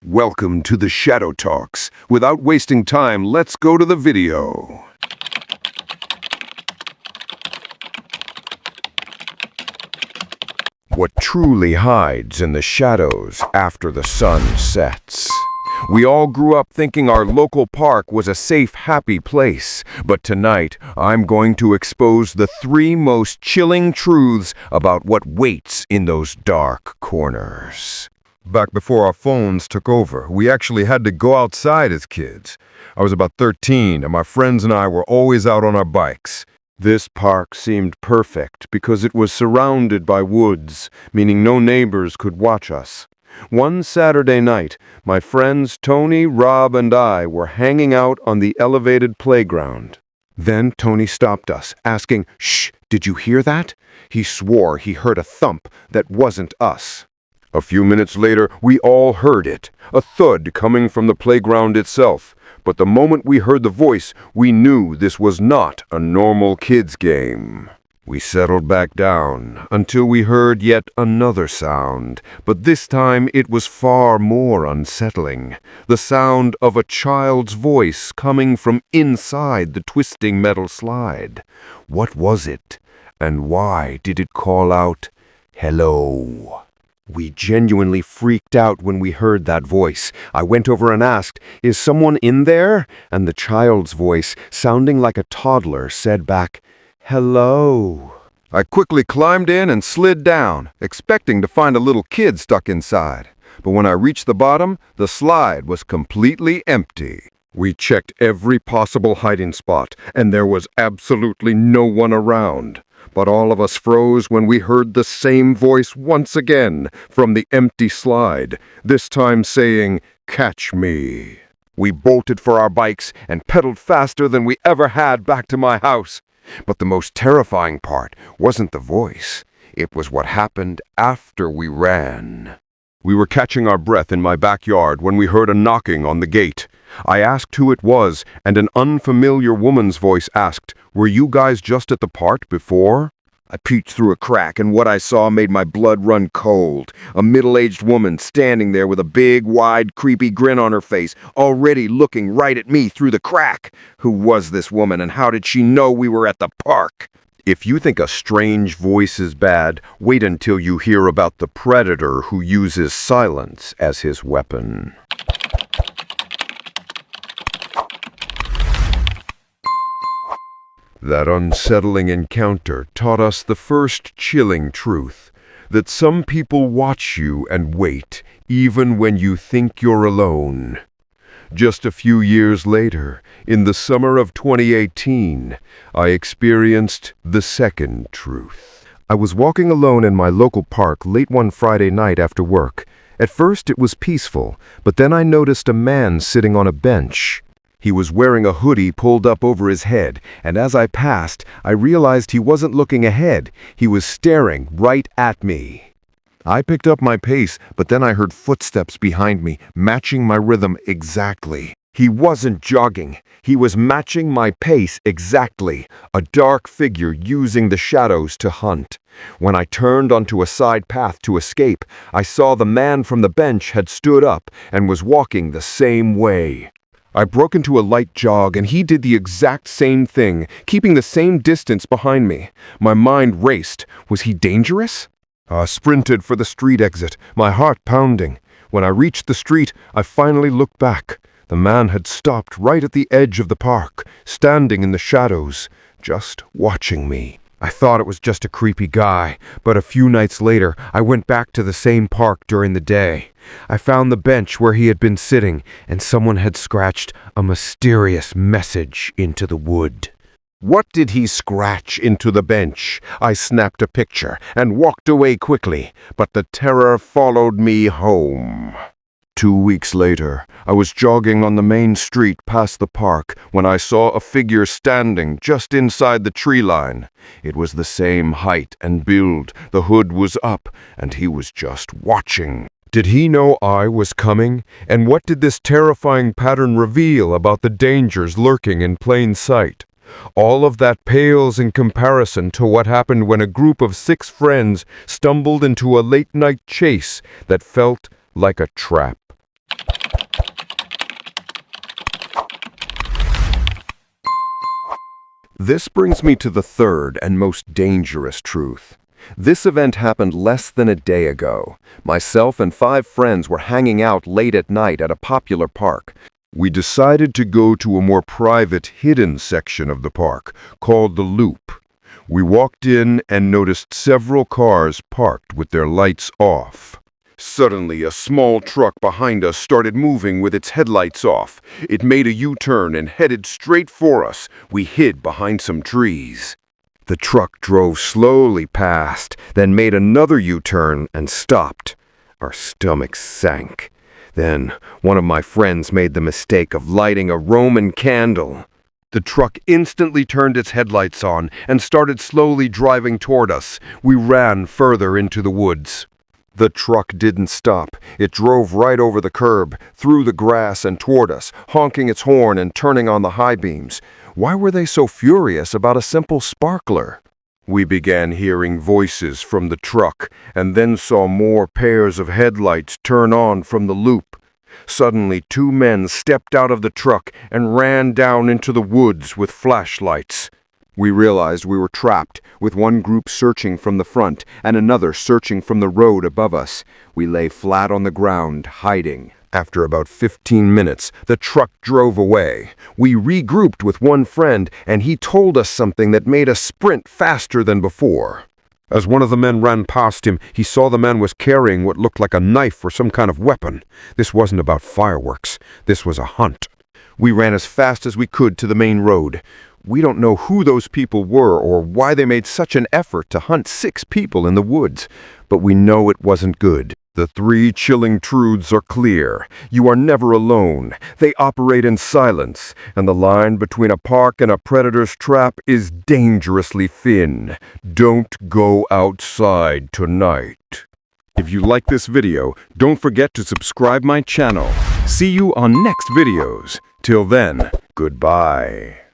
Welcome to the Shadow Talks. Without wasting time, let's go to the video. What truly hides in the shadows after the sun sets? We all grew up thinking our local park was a safe, happy place. But tonight, I'm going to expose the 3 most chilling truths about what waits in those dark corners. Back before our phones took over, we actually had to go outside as kids. I was about 13, and my friends and I were always out on our bikes. This park seemed perfect because it was surrounded by woods, meaning no neighbors could watch us. One Saturday night, my friends Tony, Rob, and I were hanging out on the elevated playground. Then Tony stopped us, asking, "Shh, did you hear that?" He swore he heard a thump that wasn't us. A few minutes later, we all heard it, a thud coming from the playground itself. But the moment we heard the voice, we knew this was not a normal kids' game. We settled back down until we heard yet another sound, but this time it was far more unsettling. The sound of a child's voice coming from inside the twisting metal slide. What was it? And why did it call out, "Hello"? We genuinely freaked out when we heard that voice. I went over and asked, "Is someone in there?" And the child's voice, sounding like a toddler, said back, "Hello." I quickly climbed in and slid down, expecting to find a little kid stuck inside. But when I reached the bottom, the slide was completely empty. We checked every possible hiding spot, and there was absolutely no one around. But all of us froze when we heard the same voice once again from the empty slide, this time saying, "Catch me." We bolted for our bikes and pedaled faster than we ever had back to my house. But the most terrifying part wasn't the voice. It was what happened after we ran. We were catching our breath in my backyard when we heard a knocking on the gate. I asked who it was, and an unfamiliar woman's voice asked, "Were you guys just at the park before?" I peeked through a crack, and what I saw made my blood run cold. A middle-aged woman standing there with a big, wide, creepy grin on her face, already looking right at me through the crack. Who was this woman, and how did she know we were at the park? If you think a strange voice is bad, wait until you hear about the predator who uses silence as his weapon. That unsettling encounter taught us the first chilling truth, that some people watch you and wait, even when you think you're alone. Just a few years later, in the summer of 2018, I experienced the second truth. I was walking alone in my local park late one Friday night after work. At first it was peaceful, but then I noticed a man sitting on a bench. He was wearing a hoodie pulled up over his head, and as I passed, I realized he wasn't looking ahead. He was staring right at me. I picked up my pace, but then I heard footsteps behind me, matching my rhythm exactly. He wasn't jogging. He was matching my pace exactly, a dark figure using the shadows to hunt. When I turned onto a side path to escape, I saw the man from the bench had stood up and was walking the same way. I broke into a light jog, and he did the exact same thing, keeping the same distance behind me. My mind raced. Was he dangerous? I sprinted for the street exit, my heart pounding. When I reached the street, I finally looked back. The man had stopped right at the edge of the park, standing in the shadows, just watching me. I thought it was just a creepy guy, but a few nights later, I went back to the same park during the day. I found the bench where he had been sitting, and someone had scratched a mysterious message into the wood. What did he scratch into the bench? I snapped a picture and walked away quickly, but the terror followed me home. 2 weeks later, I was jogging on the main street past the park when I saw a figure standing just inside the tree line. It was the same height and build, the hood was up, and he was just watching. Did he know I was coming? And what did this terrifying pattern reveal about the dangers lurking in plain sight? All of that pales in comparison to what happened when a group of 6 friends stumbled into a late-night chase that felt like a trap. This brings me to the third and most dangerous truth. This event happened less than a day ago. Myself and 5 friends were hanging out late at night at a popular park. We decided to go to a more private, hidden section of the park, called the Loop. We walked in and noticed several cars parked with their lights off. Suddenly, a small truck behind us started moving with its headlights off. It made a U-turn and headed straight for us. We hid behind some trees. The truck drove slowly past, then made another U-turn and stopped. Our stomachs sank. Then, one of my friends made the mistake of lighting a Roman candle. The truck instantly turned its headlights on and started slowly driving toward us. We ran further into the woods. The truck didn't stop. It drove right over the curb, through the grass and toward us, honking its horn and turning on the high beams. Why were they so furious about a simple sparkler? We began hearing voices from the truck and then saw more pairs of headlights turn on from the loop. Suddenly, 2 men stepped out of the truck and ran down into the woods with flashlights. We realized we were trapped, with one group searching from the front and another searching from the road above us. We lay flat on the ground, hiding. After about 15 minutes, the truck drove away. We regrouped with one friend, and he told us something that made us sprint faster than before. As one of the men ran past him, he saw the man was carrying what looked like a knife or some kind of weapon. This wasn't about fireworks. This was a hunt. We ran as fast as we could to the main road. We don't know who those people were or why they made such an effort to hunt 6 people in the woods, but we know it wasn't good. The 3 chilling truths are clear. You are never alone. They operate in silence, and the line between a park and a predator's trap is dangerously thin. Don't go outside tonight. If you like this video, don't forget to subscribe my channel. See you on next videos. Till then, goodbye.